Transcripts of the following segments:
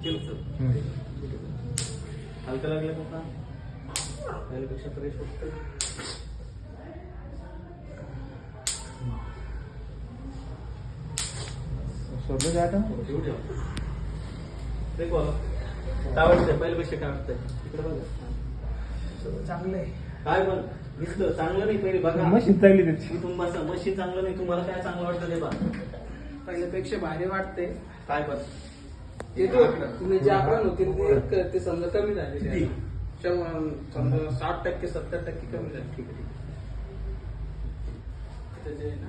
केलं सर हलकं लागलं का आता पहिल्यापेक्षा फ्रेश होतं सोडलं जातं काय वाटतंय पहिल्यापेक्षा काय वाटतंय इकडे बघा चांगलं आहे. काय पण दिसलं चांगलं नाही पहिले बघा मशीन चांगली त्याची. तुम्ही बसा मशीन चांगलं नाही तुम्हाला काय चांगलं वाटतं ते बघा पहिल्यापेक्षा भारी वाटते. काय पण येतो तुम्ही जे आकलन होतील ते समजा कमी झाले किती? समजा 60% 70% कमी झाले. ठीक आहे त्याचे आहे ना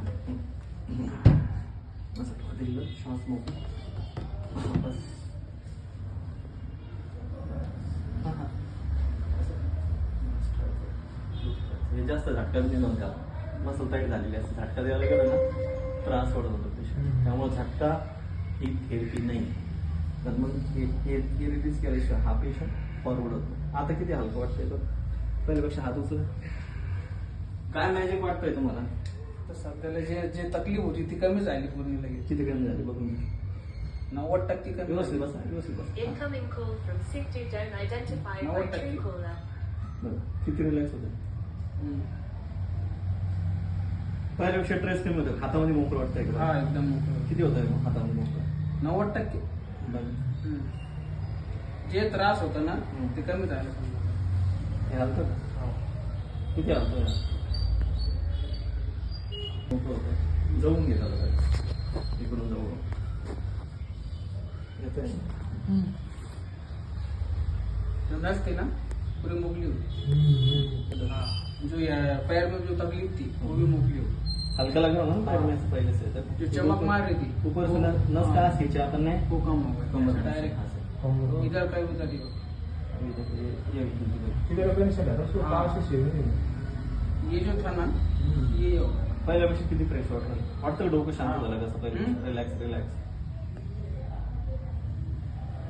असं दिलं श्वास मोकळा बस हे जास्त झटका बी नव्हता त्याला मसल टाईट झालेली असते झटका द्यायला गेला ना त्रास पडत होतो पेशंट त्यामुळे झटका ही थेरपी नाही तर मग हे रिलीज केल्याशिवाय हा पेशंट फॉरवर्ड होतो. आता किती हलकं वाटतंय बघ पहिल्यापेक्षा हात उचल काय मॅजिक वाटतंय तुम्हाला तर सध्याला जे तकलीफ होती ती कमी झाली पूर्ण लगेच. किती कमी झाली बघून 90% कमी व्यवस्थित झाली. बसा व्यवस्थित बसा Incoming call from 6G don't identified No, by what the- Truecaller. बघा किती रिलॅक्स होतं हम्म. पहिल्यापेक्षा ट्रेस कमी होतं हातामध्ये मोकळं वाटतंय का हा एकदम मोकळं. किती होतं हातामध्ये मोकळं 90%. बघा हम्म. जे त्रास होता ना ते कमी झालं समजा. हे हलतं का किती हलतं मोकळं होतं जाऊन घेतात इकडून जाऊ येतंय ना जो नसते ना पूरी मोकली होती. हाँ. जो पैर में जो तकलीफ थी वो भी मोकली होती. हल्का लगा ना पैर में से पहले से तो जो चमक मार रही थी ऊपर से नस का खींचा अपन ने वो कम हो गया कमर में डायरेक्ट हाँ से इधर का उधर ही हो. अभी तक ये तिथे पेन्शन आहे ना, सो हा. 500 आहे. ये जो था ना ये हो गया. पहिल्यापेक्षा किती फ्रेश वाटलं वाटतं का डोकं शांत झालं कसं पहिले रिलॅक्स रिलॅक्स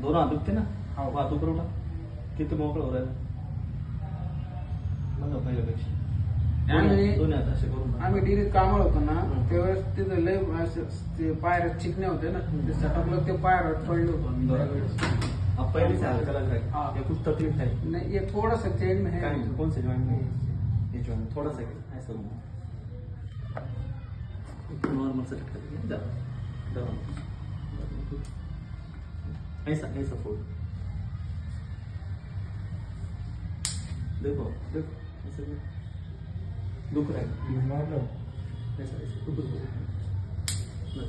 दोन हात दुखते ना हात उकरवला किती मोकळं हो राहिलं बघा पहिल्यापेक्षा दोन्ही हात असे करून आम्ही डिरीत कामाला होतो ना हम्म. त्यावेळेस तिथं लय असं ते पायर चिकणे होते ना ते सटकलं ते पायर पडले होतो आम्ही त्यावेळेस. अब पहले से हल्का लग रहा है हाँ. या कुछ तकलीफ है नहीं ये थोड़ा सा चेंज में है. क्या नहीं, कौन से ज्वाइंट में ये ज्वाइंट थोड़ा सा ऐसा नॉर्मल से कट कर जा ऐसा ऐसा फोल्ड देखो देखो ऐसे दुख रहा है मारलं. ऐसा ऐसा दुख रहा है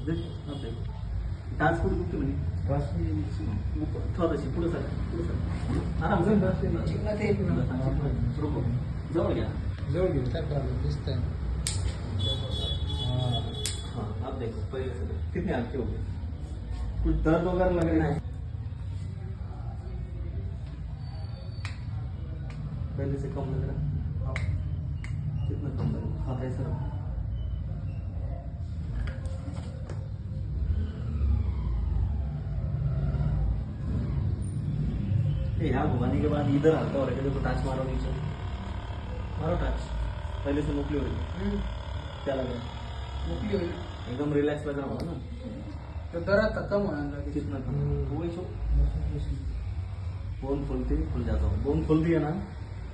देखो अब देखो डांस पुढे दुखते म्हणे थोडंशी पुढे सर आराम से चिकना ते एक मिनिट. रुको जवळ घ्या जवळ घेऊ. काय प्रॉब्लेम दिसतंय. हाँ आप देखो पहले से कितने हल्के हो गए कुछ दर्द वगैरह लग रहा है पहले से कम लग रहा है कितना कम लग रहा है हाथ ऐसा रखो यहाँ घुमाने के बाद इधर हल्का हो रहा है देखो टच मारो नीचे मारो टच पहले से मोकली हो रही है क्या लग रहा है मोकली होईल एकदम रिलैक्स लग रहा होगा ना तो दर्द कम होणार लगेच. कितना कम वही जो बोन खुलती खुल जाता हूँ बोन खुल दिया ना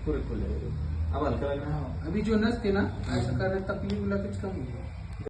पूरे खुल जाएगा अब हल्का लग रहा है अभी जो नसते ना ऐसा करने तकलीफ लगेच कमी होईल.